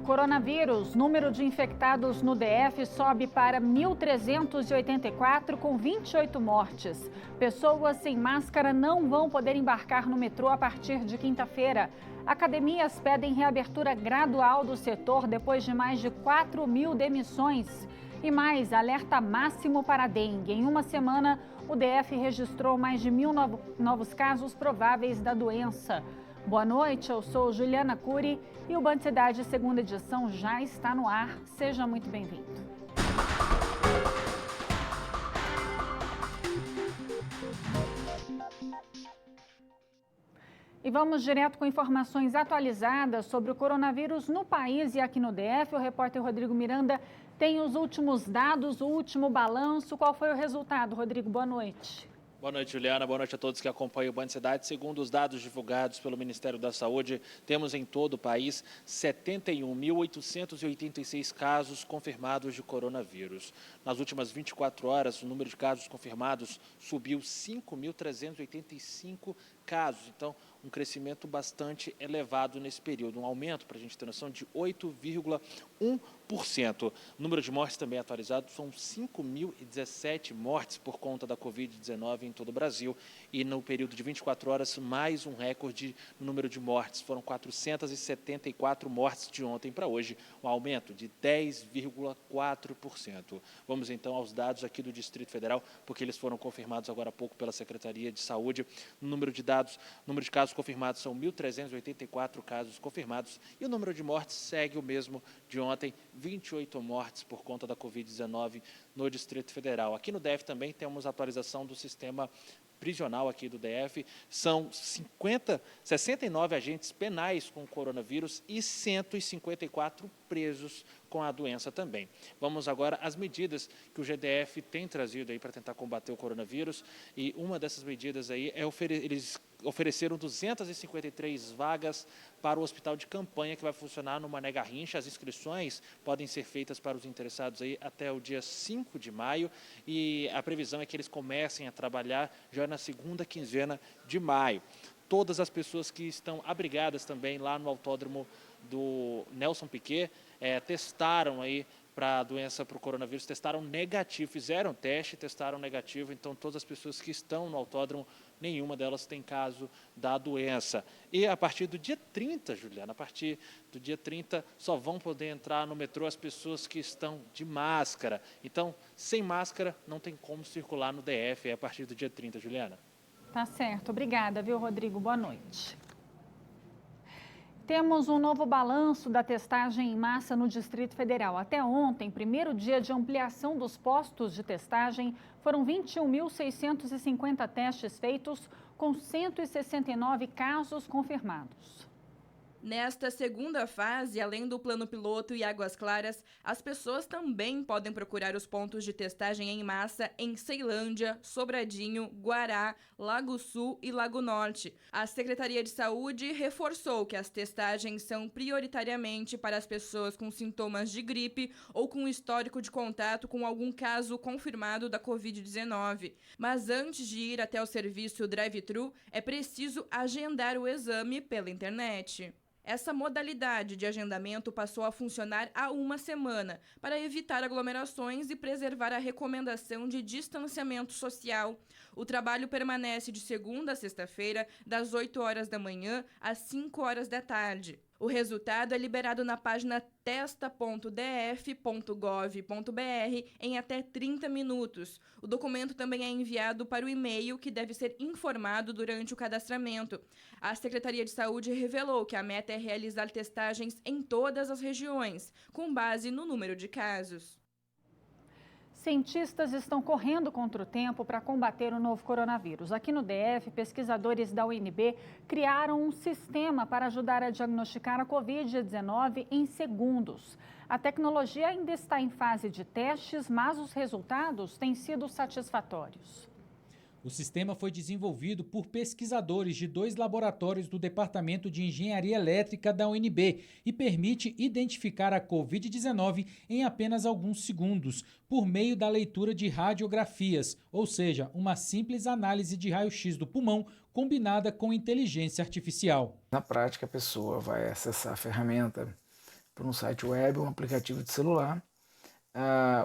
Coronavírus, número de infectados no DF sobe para 1.384, com 28 mortes. Pessoas sem máscara não vão poder embarcar no metrô a partir de quinta-feira. Academias pedem reabertura gradual do setor depois de mais de 4.000 demissões. E mais, alerta máximo para a dengue. Em uma semana, o DF registrou mais de 1.000 novos casos prováveis da doença. Boa noite, eu sou Juliana Cury e o Band Cidade segunda edição já está no ar. Seja muito bem-vindo. E vamos direto com informações atualizadas sobre o coronavírus no país e aqui no DF. O repórter Rodrigo Miranda tem os últimos dados, o último balanço. Qual foi o resultado, Rodrigo? Boa noite. Boa noite, Juliana. Boa noite a todos que acompanham o Band Cidade. Segundo os dados divulgados pelo Ministério da Saúde, temos em todo o país 71.886 casos confirmados de coronavírus. Nas últimas 24 horas, o número de casos confirmados subiu 5.385 casos. Então, um crescimento bastante elevado nesse período. Um aumento, para a gente ter noção, de 8,1%. O número de mortes também atualizado são 5.017 mortes por conta da Covid-19 em todo o Brasil. E no período de 24 horas, mais um recorde no número de mortes. Foram 474 mortes de ontem para hoje, um aumento de 10,4%. Vamos então aos dados aqui do Distrito Federal, porque eles foram confirmados agora há pouco pela Secretaria de Saúde. O número de casos confirmados são 1.384 casos confirmados e o número de mortes segue o mesmo de ontem, 28 mortes por conta da Covid-19 no Distrito Federal. Aqui no DF também temos atualização do sistema prisional aqui do DF, são 69 agentes penais com coronavírus e 154 presos com a doença também. Vamos agora às medidas que o GDF tem trazido aí para tentar combater o coronavírus, e uma dessas medidas aí é eles ofereceram 253 vagas para o hospital de campanha que vai funcionar no Mané Garrincha. As inscrições podem ser feitas para os interessados aí até o dia 5 de maio e a previsão é que eles comecem a trabalhar já na segunda quinzena de maio. Todas as pessoas que estão abrigadas também lá no autódromo do Nelson Piquet testaram aí para a doença, para o coronavírus, testaram negativo, fizeram teste, testaram negativo, então todas as pessoas que estão no autódromo, nenhuma delas tem caso da doença. E a partir do dia 30, Juliana, a partir do dia 30, só vão poder entrar no metrô as pessoas que estão de máscara. Então, sem máscara, não tem como circular no DF a partir do dia 30, Juliana. Tá certo. Obrigada, viu, Rodrigo? Boa noite. Temos um novo balanço da testagem em massa no Distrito Federal. Até ontem, primeiro dia de ampliação dos postos de testagem, foram 21.650 testes feitos, com 169 casos confirmados. Nesta segunda fase, além do plano piloto e Águas Claras, as pessoas também podem procurar os pontos de testagem em massa em Ceilândia, Sobradinho, Guará, Lago Sul e Lago Norte. A Secretaria de Saúde reforçou que as testagens são prioritariamente para as pessoas com sintomas de gripe ou com histórico de contato com algum caso confirmado da Covid-19. Mas antes de ir até o serviço drive-thru, é preciso agendar o exame pela internet. Essa modalidade de agendamento passou a funcionar há uma semana para evitar aglomerações e preservar a recomendação de distanciamento social. O trabalho permanece de segunda a sexta-feira, das 8 horas da manhã às 5 horas da tarde. O resultado é liberado na página testa.df.gov.br em até 30 minutos. O documento também é enviado para o e-mail, que deve ser informado durante o cadastramento. A Secretaria de Saúde revelou que a meta é realizar testagens em todas as regiões, com base no número de casos. Cientistas estão correndo contra o tempo para combater o novo coronavírus. Aqui no DF, pesquisadores da UNB criaram um sistema para ajudar a diagnosticar a Covid-19 em segundos. A tecnologia ainda está em fase de testes, mas os resultados têm sido satisfatórios. O sistema foi desenvolvido por pesquisadores de 2 laboratórios do Departamento de Engenharia Elétrica da UNB e permite identificar a Covid-19 em apenas alguns segundos, por meio da leitura de radiografias, ou seja, uma simples análise de raio-x do pulmão combinada com inteligência artificial. Na prática, a pessoa vai acessar a ferramenta por um site web ou um aplicativo de celular.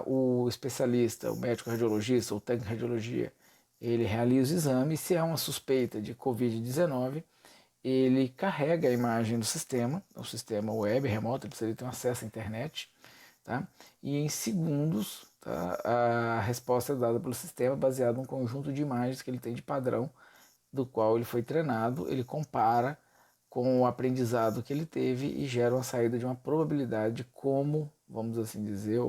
O especialista, o médico radiologista ou técnico de radiologia, ele realiza o exame. Se há uma suspeita de Covid-19, ele carrega a imagem do sistema, o sistema web remoto, ele precisa ter um acesso à internet, tá? E em segundos, tá, a resposta é dada pelo sistema baseado num conjunto de imagens que ele tem de padrão, do qual ele foi treinado. Ele compara com o aprendizado que ele teve e gera uma saída de uma probabilidade de como, vamos assim dizer,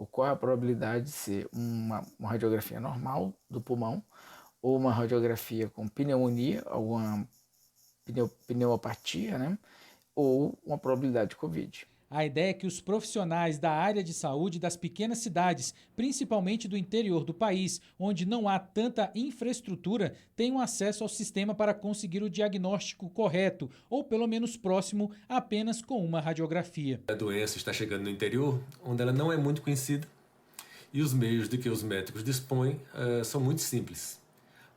qual é a probabilidade de ser uma radiografia normal do pulmão ou uma radiografia com pneumonia, alguma pneumopatia, né? Ou uma probabilidade de Covid. A ideia é que os profissionais da área de saúde das pequenas cidades, principalmente do interior do país, onde não há tanta infraestrutura, tenham acesso ao sistema para conseguir o diagnóstico correto, ou pelo menos próximo, apenas com uma radiografia. A doença está chegando no interior, onde ela não é muito conhecida, e os meios de que os médicos dispõem são muito simples.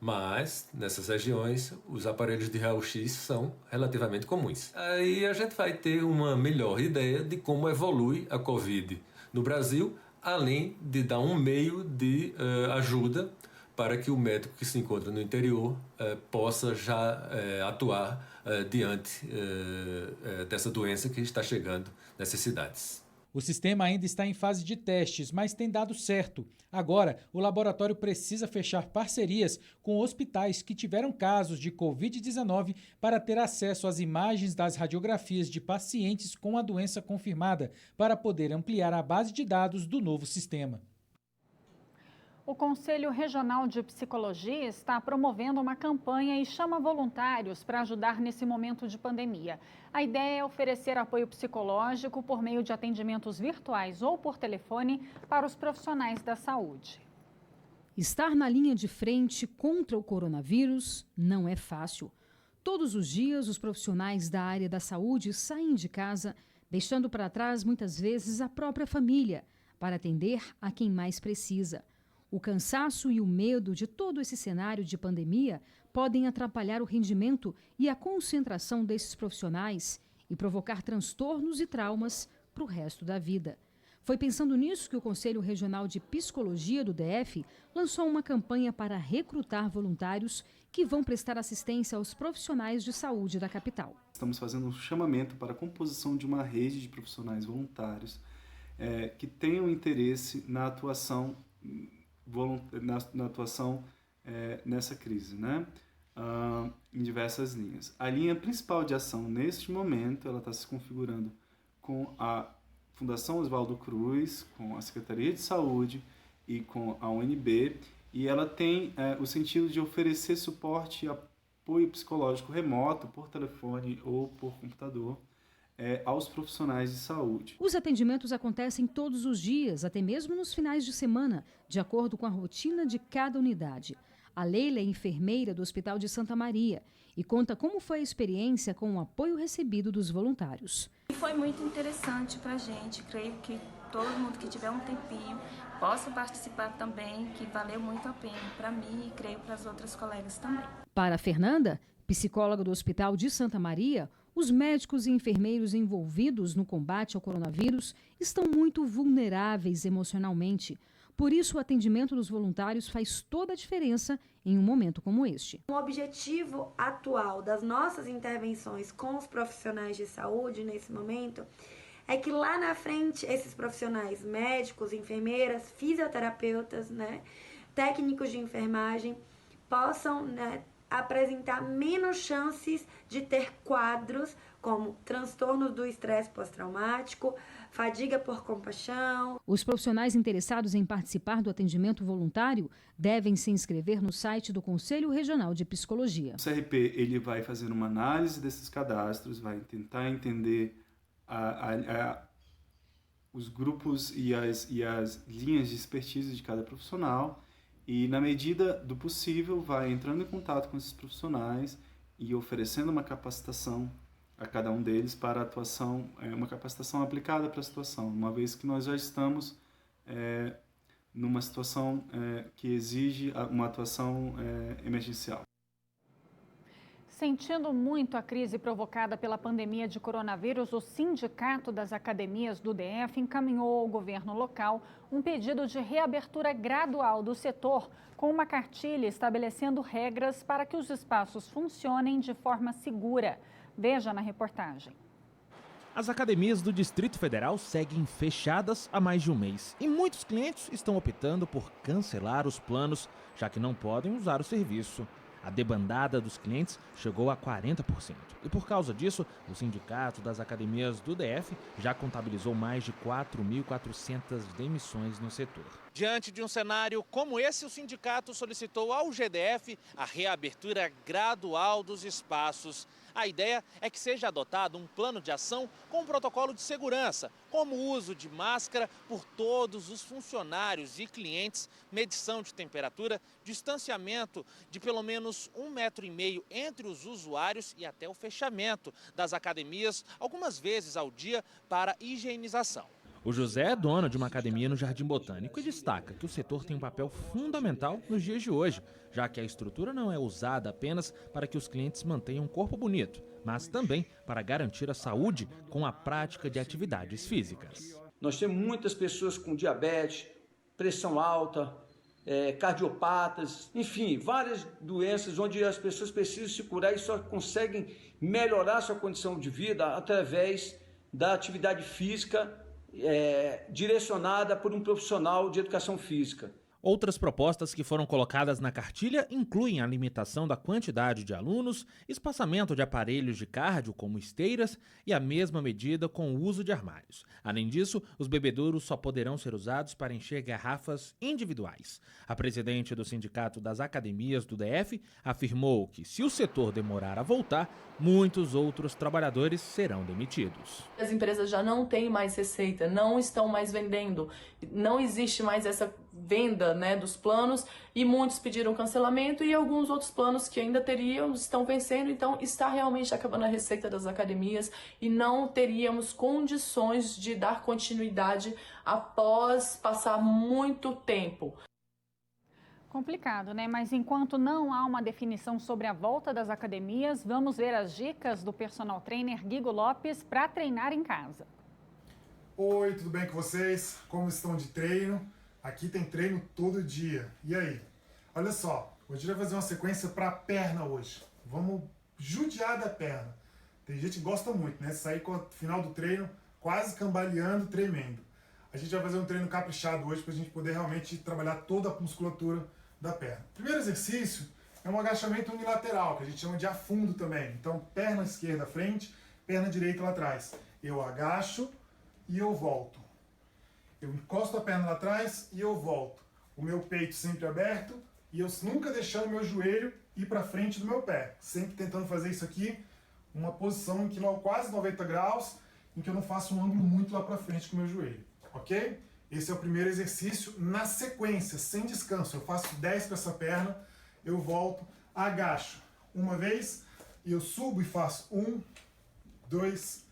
Mas, nessas regiões, os aparelhos de raio-x são relativamente comuns. Aí a gente vai ter uma melhor ideia de como evolui a Covid no Brasil, além de dar um meio de ajuda para que o médico que se encontra no interior possa já atuar diante dessa doença que está chegando nessas cidades. O sistema ainda está em fase de testes, mas tem dado certo. Agora, o laboratório precisa fechar parcerias com hospitais que tiveram casos de Covid-19 para ter acesso às imagens das radiografias de pacientes com a doença confirmada, para poder ampliar a base de dados do novo sistema. O Conselho Regional de Psicologia está promovendo uma campanha e chama voluntários para ajudar nesse momento de pandemia. A ideia é oferecer apoio psicológico por meio de atendimentos virtuais ou por telefone para os profissionais da saúde. Estar na linha de frente contra o coronavírus não é fácil. Todos os dias, os profissionais da área da saúde saem de casa, deixando para trás muitas vezes a própria família, para atender a quem mais precisa. O cansaço e o medo de todo esse cenário de pandemia podem atrapalhar o rendimento e a concentração desses profissionais e provocar transtornos e traumas para o resto da vida. Foi pensando nisso que o Conselho Regional de Psicologia do DF lançou uma campanha para recrutar voluntários que vão prestar assistência aos profissionais de saúde da capital. Estamos fazendo um chamamento para a composição de uma rede de profissionais voluntários que tenham interesse na atuação nessa crise, né? Em diversas linhas. A linha principal de ação neste momento, ela está se configurando com a Fundação Oswaldo Cruz, com a Secretaria de Saúde e com a UNB, e ela tem o sentido de oferecer suporte e apoio psicológico remoto, por telefone ou por computador, aos profissionais de saúde. Os atendimentos acontecem todos os dias, até mesmo nos finais de semana, de acordo com a rotina de cada unidade. A Leila é enfermeira do Hospital de Santa Maria e conta como foi a experiência com o apoio recebido dos voluntários. Foi muito interessante para a gente, creio que todo mundo que tiver um tempinho possa participar também, que valeu muito a pena para mim e creio para as outras colegas também. Para a Fernanda, psicóloga do Hospital de Santa Maria, os médicos e enfermeiros envolvidos no combate ao coronavírus estão muito vulneráveis emocionalmente. Por isso, o atendimento dos voluntários faz toda a diferença em um momento como este. O objetivo atual das nossas intervenções com os profissionais de saúde nesse momento é que lá na frente esses profissionais, médicos, enfermeiras, fisioterapeutas, técnicos de enfermagem, possam apresentar menos chances de ter quadros como transtornos do estresse pós-traumático, fadiga por compaixão. Os profissionais interessados em participar do atendimento voluntário devem se inscrever no site do Conselho Regional de Psicologia. O CRP ele vai fazer uma análise desses cadastros, vai tentar entender os grupos e as linhas de expertise de cada profissional e, na medida do possível, vai entrando em contato com esses profissionais e oferecendo uma capacitação a cada um deles para a atuação, uma capacitação aplicada para a situação, uma vez que nós já estamos numa situação que exige uma atuação emergencial. Sentindo muito a crise provocada pela pandemia de coronavírus, o Sindicato das Academias do DF encaminhou ao governo local um pedido de reabertura gradual do setor, com uma cartilha estabelecendo regras para que os espaços funcionem de forma segura. Veja na reportagem. As academias do Distrito Federal seguem fechadas há mais de um mês e muitos clientes estão optando por cancelar os planos, já que não podem usar o serviço. A debandada dos clientes chegou a 40%. E por causa disso, o Sindicato das Academias do DF já contabilizou mais de 4.400 demissões no setor. Diante de um cenário como esse, o sindicato solicitou ao GDF a reabertura gradual dos espaços. A ideia é que seja adotado um plano de ação com um protocolo de segurança, como o uso de máscara por todos os funcionários e clientes, medição de temperatura, distanciamento de pelo menos 1,5 metro entre os usuários e até o fechamento das academias, algumas vezes ao dia, para higienização. O José é dono de uma academia no Jardim Botânico e destaca que o setor tem um papel fundamental nos dias de hoje, já que a estrutura não é usada apenas para que os clientes mantenham um corpo bonito, mas também para garantir a saúde com a prática de atividades físicas. Nós temos muitas pessoas com diabetes, pressão alta, cardiopatas, enfim, várias doenças onde as pessoas precisam se curar e só conseguem melhorar sua condição de vida através da atividade física direcionada por um profissional de educação física. Outras propostas que foram colocadas na cartilha incluem a limitação da quantidade de alunos, espaçamento de aparelhos de cardio como esteiras e a mesma medida com o uso de armários. Além disso, os bebedouros só poderão ser usados para encher garrafas individuais. A presidente do Sindicato das Academias do DF afirmou que, se o setor demorar a voltar, muitos outros trabalhadores serão demitidos. As empresas já não têm mais receita, não estão mais vendendo, não existe mais essa venda, dos planos, e muitos pediram cancelamento e alguns outros planos que ainda teriam estão vencendo, então está realmente acabando a receita das academias e não teríamos condições de dar continuidade após passar muito tempo. Complicado, né? Mas enquanto não há uma definição sobre a volta das academias, vamos ver as dicas do personal trainer Guigo Lopes para treinar em casa. Oi, tudo bem com vocês? Como estão de treino? Aqui tem treino todo dia. E aí? Olha só, hoje a gente vai fazer uma sequência para a perna hoje. Vamos judiar da perna. Tem gente que gosta muito, né? Sair com o final do treino quase cambaleando, tremendo. A gente vai fazer um treino caprichado hoje para a gente poder realmente trabalhar toda a musculatura da perna. O primeiro exercício é um agachamento unilateral, que a gente chama de afundo também. Então, perna esquerda à frente, perna direita lá atrás. Eu agacho e eu volto. Eu encosto a perna lá atrás e eu volto. O meu peito sempre aberto e eu nunca deixando meu joelho ir para frente do meu pé. Sempre tentando fazer isso aqui, uma posição em que quase 90 graus, em que eu não faço um ângulo muito lá para frente com o meu joelho. Ok? Esse é o primeiro exercício na sequência, sem descanso. Eu faço 10 para essa perna, eu volto, agacho uma vez e eu subo e faço 1, 2,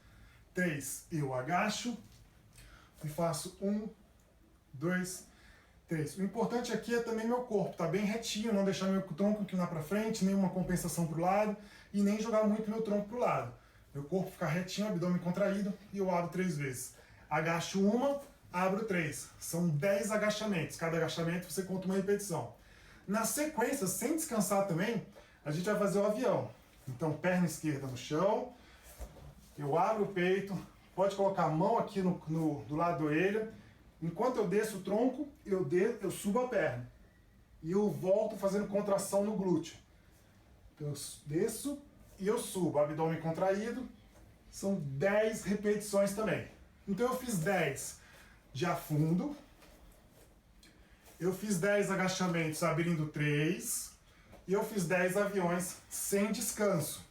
3. Eu agacho e faço 1, 2, 3. O importante aqui é também meu corpo, tá bem retinho, não deixar meu tronco inclinar para frente, nenhuma compensação para o lado e nem jogar muito meu tronco para o lado. Meu corpo ficar retinho, abdômen contraído e eu abro 3 vezes. Agacho uma, abro 3. São 10 agachamentos. Cada agachamento você conta uma repetição. Na sequência, sem descansar também, a gente vai fazer o avião. Então, perna esquerda no chão, eu abro o peito, pode colocar a mão aqui do lado da orelha. Enquanto eu desço o tronco, eu subo a perna. E eu volto fazendo contração no glúteo. Eu desço e eu subo, abdômen contraído. São 10 repetições também. Então eu fiz 10 de afundo, eu fiz 10 agachamentos abrindo 3 e eu fiz 10 aviões sem descanso.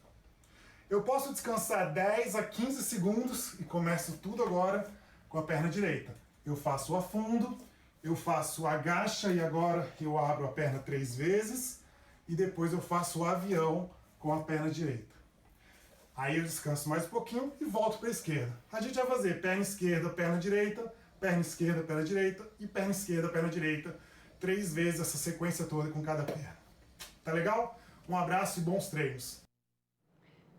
Eu posso descansar 10 a 15 segundos e começo tudo agora com a perna direita. Eu faço o afundo, eu faço o agacha e agora eu abro a perna 3 vezes e depois eu faço o avião com a perna direita. Aí eu descanso mais um pouquinho e volto para a esquerda. A gente vai fazer perna esquerda, perna direita, perna esquerda, perna direita e perna esquerda, perna direita. 3 vezes essa sequência toda com cada perna. Tá legal? Um abraço e bons treinos.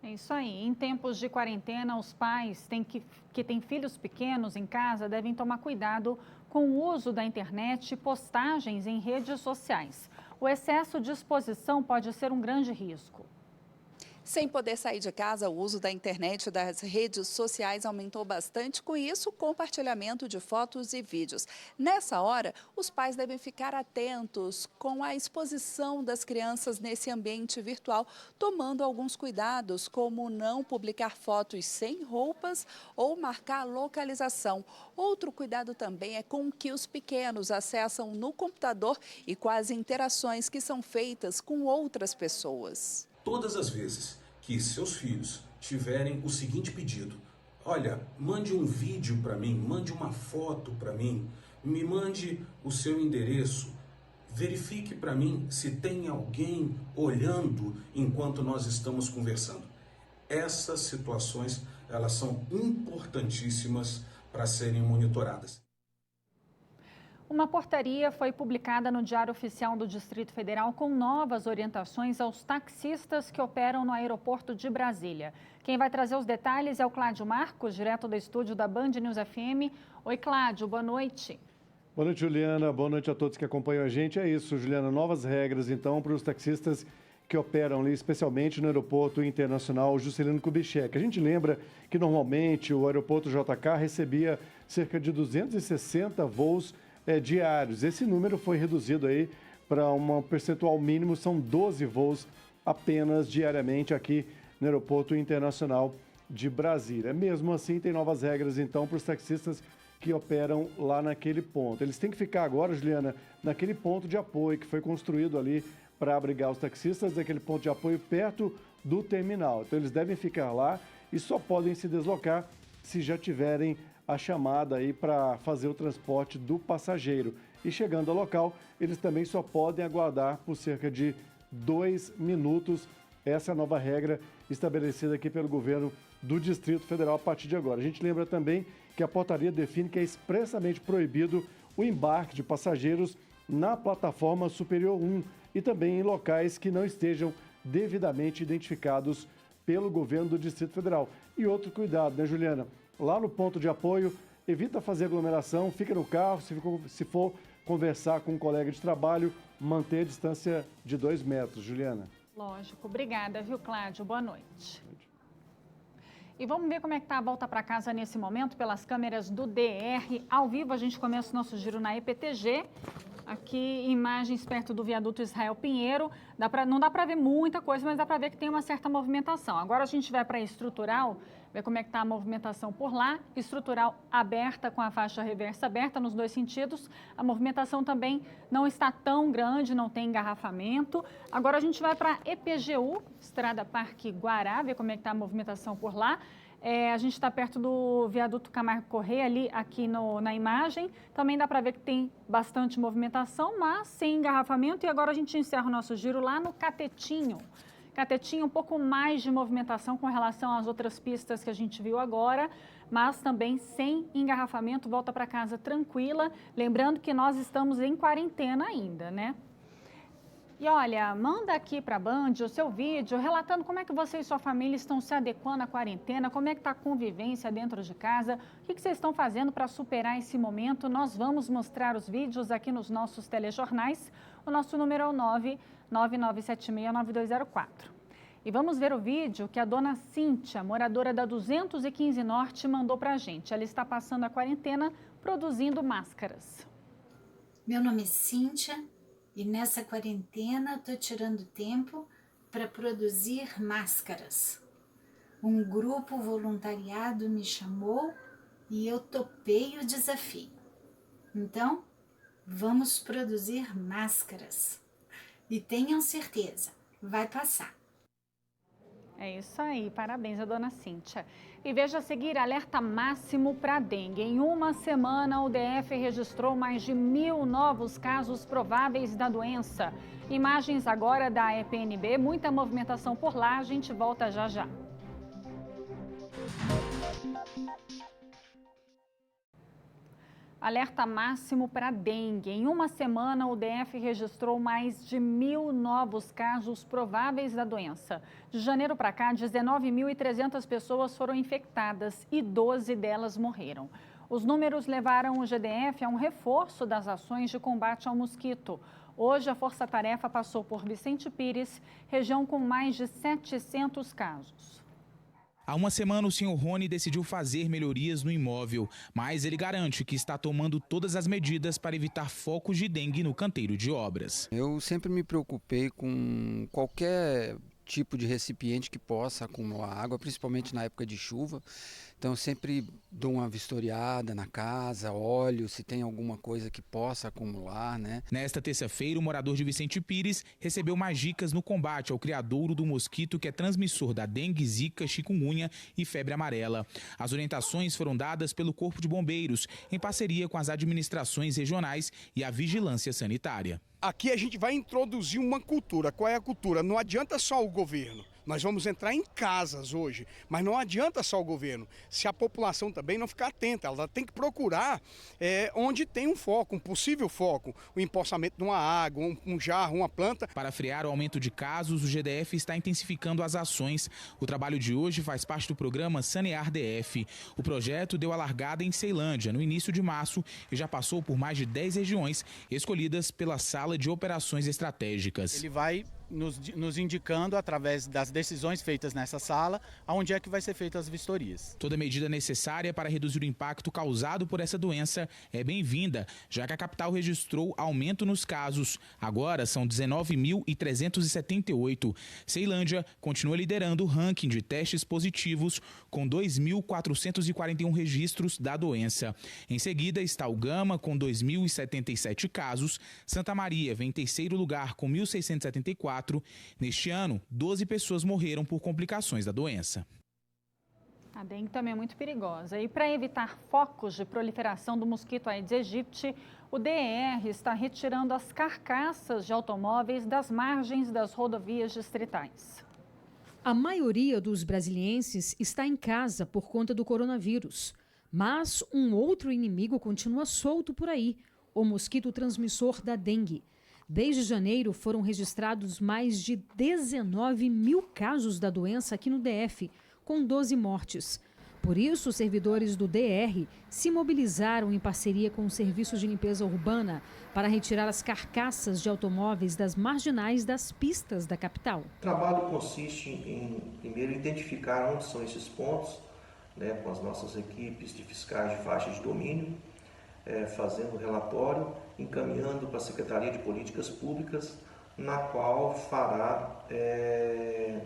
É isso aí. Em tempos de quarentena, os pais que têm filhos pequenos em casa devem tomar cuidado com o uso da internet e postagens em redes sociais. O excesso de exposição pode ser um grande risco. Sem poder sair de casa, o uso da internet e das redes sociais aumentou bastante. Com isso, o compartilhamento de fotos e vídeos. Nessa hora, os pais devem ficar atentos com a exposição das crianças nesse ambiente virtual, tomando alguns cuidados, como não publicar fotos sem roupas ou marcar localização. Outro cuidado também é com o que os pequenos acessam no computador e com as interações que são feitas com outras pessoas. Todas as vezes que seus filhos tiverem o seguinte pedido: olha, mande um vídeo para mim, mande uma foto para mim, me mande o seu endereço, verifique para mim se tem alguém olhando enquanto nós estamos conversando. Essas situações, elas são importantíssimas para serem monitoradas. Uma portaria foi publicada no Diário Oficial do Distrito Federal com novas orientações aos taxistas que operam no aeroporto de Brasília. Quem vai trazer os detalhes é o Cláudio Marcos, direto do estúdio da Band News FM. Oi, Cláudio, boa noite. Boa noite, Juliana. Boa noite a todos que acompanham a gente. É isso, Juliana, novas regras, então, para os taxistas que operam ali, especialmente no Aeroporto Internacional Juscelino Kubitschek. A gente lembra que, normalmente, o Aeroporto JK recebia cerca de 260 voos diários. Esse número foi reduzido aí para um percentual mínimo, são 12 voos apenas diariamente aqui no Aeroporto Internacional de Brasília. Mesmo assim, tem novas regras, então, para os taxistas que operam lá naquele ponto. Eles têm que ficar agora, Juliana, naquele ponto de apoio que foi construído ali para abrigar os taxistas, daquele ponto de apoio perto do terminal. Então, eles devem ficar lá e só podem se deslocar se já tiverem a chamada aí para fazer o transporte do passageiro. E chegando ao local, eles também só podem aguardar por cerca de 2 minutos. Essa é a nova regra estabelecida aqui pelo governo do Distrito Federal a partir de agora. A gente lembra também que a portaria define que é expressamente proibido o embarque de passageiros na plataforma Superior 1 e também em locais que não estejam devidamente identificados pelo governo do Distrito Federal. E outro cuidado, né, Juliana? Lá no ponto de apoio, evita fazer aglomeração, fica no carro, se for conversar com um colega de trabalho, manter a distância de 2 metros. Juliana. Lógico. Obrigada, viu, Cláudio? Boa noite. E vamos ver como é que está a volta para casa nesse momento, pelas câmeras do DR. Ao vivo, a gente começa o nosso giro na EPTG. Aqui, imagens perto do viaduto Israel Pinheiro. Não dá para ver muita coisa, mas dá para ver que tem uma certa movimentação. Agora a gente vai para a Estrutural, ver como é que está a movimentação por lá. Estrutural aberta, com a faixa reversa aberta nos 2 sentidos. A movimentação também não está tão grande, não tem engarrafamento. Agora a gente vai para EPGU, Estrada Parque Guará, ver como é que está a movimentação por lá. A gente está perto do viaduto Camargo Corrêa, ali aqui na imagem. Também dá para ver que tem bastante movimentação, mas sem engarrafamento. E agora a gente encerra o nosso giro lá no Catetinho. Catetinho, um pouco mais de movimentação com relação às outras pistas que a gente viu agora, mas também sem engarrafamento, volta para casa tranquila. Lembrando que nós estamos em quarentena ainda, né? E olha, manda aqui para a Band o seu vídeo relatando como é que você e sua família estão se adequando à quarentena, como é que está a convivência dentro de casa, o que vocês estão fazendo para superar esse momento. Nós vamos mostrar os vídeos aqui nos nossos telejornais. O nosso número é o 999769204. E vamos ver o vídeo que a dona Cíntia, moradora da 215 Norte, mandou para a gente. Ela está passando a quarentena produzindo máscaras. Meu nome é Cíntia. E nessa quarentena estou tirando tempo para produzir máscaras. Um grupo voluntariado me chamou e eu topei o desafio. Então, vamos produzir máscaras. E tenham certeza, vai passar. É isso aí, parabéns a dona Cíntia. E veja a seguir, alerta máximo para dengue. Em uma semana, o DF registrou mais de 1.000 novos casos prováveis da doença. Imagens agora da EPNB, muita movimentação por lá, a gente volta já já. Alerta máximo para dengue. Em uma semana, o DF registrou mais de 1.000 novos casos prováveis da doença. De janeiro para cá, 19.300 pessoas foram infectadas e 12 delas morreram. Os números levaram o GDF a um reforço das ações de combate ao mosquito. Hoje, a Força-Tarefa passou por Vicente Pires, região com mais de 700 casos. Há uma semana, o senhor Rony decidiu fazer melhorias no imóvel, mas ele garante que está tomando todas as medidas para evitar focos de dengue no canteiro de obras. Eu sempre me preocupei com qualquer tipo de recipiente que possa acumular água, principalmente na época de chuva. Então eu sempre dou uma vistoriada na casa, olho se tem alguma coisa que possa acumular, né? Nesta terça-feira, o morador de Vicente Pires recebeu mais dicas no combate ao criadouro do mosquito que é transmissor da dengue, zika, chikungunya e febre amarela. As orientações foram dadas pelo Corpo de Bombeiros, em parceria com as administrações regionais e a vigilância sanitária. Aqui a gente vai introduzir uma cultura. Qual é a cultura? Não adianta só o governo. Nós vamos entrar em casas hoje, mas não adianta só o governo. Se a população também não ficar atenta, ela tem que procurar onde tem um foco, um possível foco, o empoçamento de uma água, um jarro, uma planta. Para frear o aumento de casos, o GDF está intensificando as ações. O trabalho de hoje faz parte do programa Sanear DF. O projeto deu a largada em Ceilândia, no início de março, e já passou por mais de 10 regiões escolhidas pela Sala de Operações Estratégicas. Ele vai nos indicando, através das decisões feitas nessa sala, aonde é que vai ser feitas as vistorias. Toda medida necessária para reduzir o impacto causado por essa doença é bem-vinda, já que a capital registrou aumento nos casos. Agora são 19.378. Ceilândia continua liderando o ranking de testes positivos, com 2.441 registros da doença. Em seguida está o Gama, com 2.077 casos. Santa Maria vem em terceiro lugar, com 1.674. Neste ano, 12 pessoas morreram por complicações da doença. A dengue também é muito perigosa. E para evitar focos de proliferação do mosquito Aedes aegypti, o DER está retirando as carcaças de automóveis das margens das rodovias distritais. A maioria dos brasilienses está em casa por conta do coronavírus. Mas um outro inimigo continua solto por aí, o mosquito transmissor da dengue. Desde janeiro, foram registrados mais de 19.000 casos da doença aqui no DF, com 12 mortes. Por isso, os servidores do DR se mobilizaram em parceria com o Serviço de Limpeza Urbana para retirar as carcaças de automóveis das marginais das pistas da capital. O trabalho consiste em, primeiro, identificar onde são esses pontos, com as nossas equipes de fiscais de faixa de domínio, fazendo relatório, encaminhando para a Secretaria de Políticas Públicas, na qual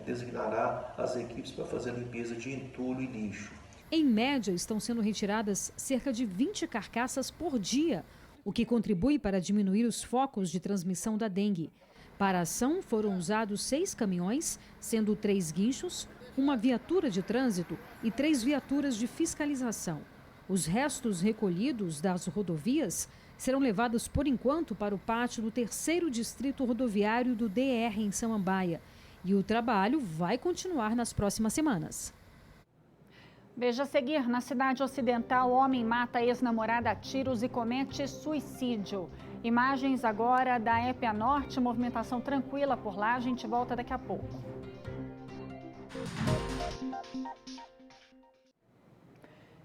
designará as equipes para fazer a limpeza de entulho e lixo. Em média, estão sendo retiradas cerca de 20 carcaças por dia, o que contribui para diminuir os focos de transmissão da dengue. Para a ação, foram usados 6 caminhões, sendo 3 guinchos, uma viatura de trânsito e 3 viaturas de fiscalização. Os restos recolhidos das rodovias serão levados, por enquanto, para o pátio do 3º Distrito Rodoviário do DR em Samambaia. E o trabalho vai continuar nas próximas semanas. Veja a seguir, na cidade ocidental, homem mata ex-namorada a tiros e comete suicídio. Imagens agora da Épia Norte, movimentação tranquila por lá, a gente volta daqui a pouco.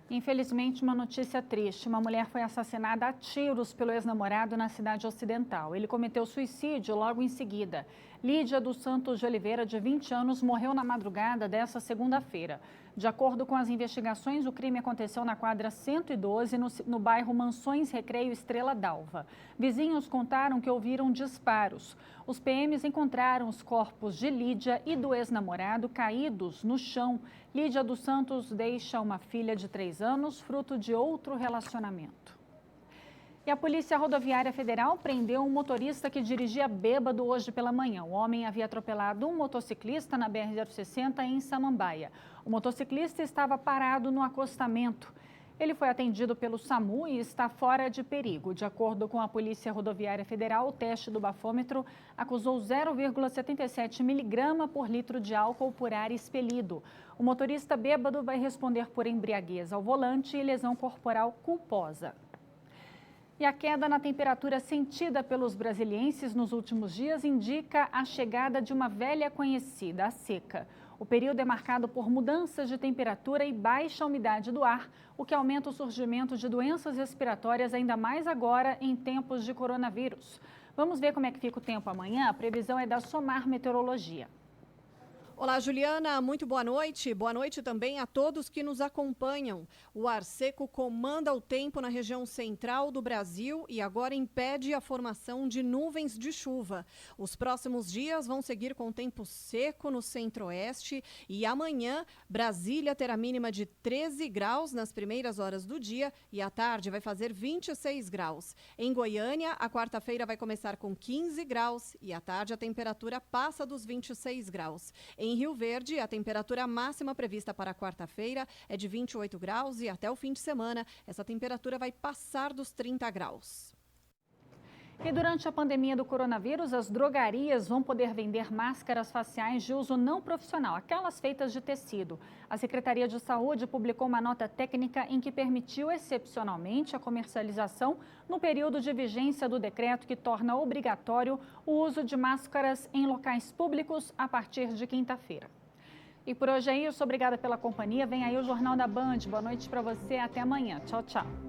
Infelizmente, uma notícia triste. Uma mulher foi assassinada a tiros pelo ex-namorado na cidade ocidental. Ele cometeu suicídio logo em seguida. Lídia dos Santos de Oliveira, de 20 anos, morreu na madrugada desta segunda-feira. De acordo com as investigações, o crime aconteceu na quadra 112, no bairro Mansões Recreio Estrela d'Alva. Vizinhos contaram que ouviram disparos. Os PMs encontraram os corpos de Lídia e do ex-namorado caídos no chão. Lídia dos Santos deixa uma filha de 3 anos, fruto de outro relacionamento. E a Polícia Rodoviária Federal prendeu um motorista que dirigia bêbado hoje pela manhã. O homem havia atropelado um motociclista na BR-060 em Samambaia. O motociclista estava parado no acostamento. Ele foi atendido pelo SAMU e está fora de perigo. De acordo com a Polícia Rodoviária Federal, o teste do bafômetro acusou 0,77 miligrama por litro de álcool por ar expelido. O motorista bêbado vai responder por embriaguez ao volante e lesão corporal culposa. E a queda na temperatura sentida pelos brasilienses nos últimos dias indica a chegada de uma velha conhecida, a seca. O período é marcado por mudanças de temperatura e baixa umidade do ar, o que aumenta o surgimento de doenças respiratórias, ainda mais agora em tempos de coronavírus. Vamos ver como é que fica o tempo amanhã. A previsão é da Somar Meteorologia. Olá, Juliana, muito boa noite. Boa noite também a todos que nos acompanham. O ar seco comanda o tempo na região central do Brasil e agora impede a formação de nuvens de chuva. Os próximos dias vão seguir com tempo seco no centro-oeste e amanhã Brasília terá mínima de 13 graus nas primeiras horas do dia e à tarde vai fazer 26 graus. Em Goiânia, a quarta-feira vai começar com 15 graus e à tarde a temperatura passa dos 26 graus. Em Rio Verde, a temperatura máxima prevista para a quarta-feira é de 28 graus e até o fim de semana essa temperatura vai passar dos 30 graus. E durante a pandemia do coronavírus, as drogarias vão poder vender máscaras faciais de uso não profissional, aquelas feitas de tecido. A Secretaria de Saúde publicou uma nota técnica em que permitiu excepcionalmente a comercialização no período de vigência do decreto que torna obrigatório o uso de máscaras em locais públicos a partir de quinta-feira. E por hoje é isso, obrigada pela companhia. Vem aí o Jornal da Band. Boa noite para você, até amanhã. Tchau, tchau.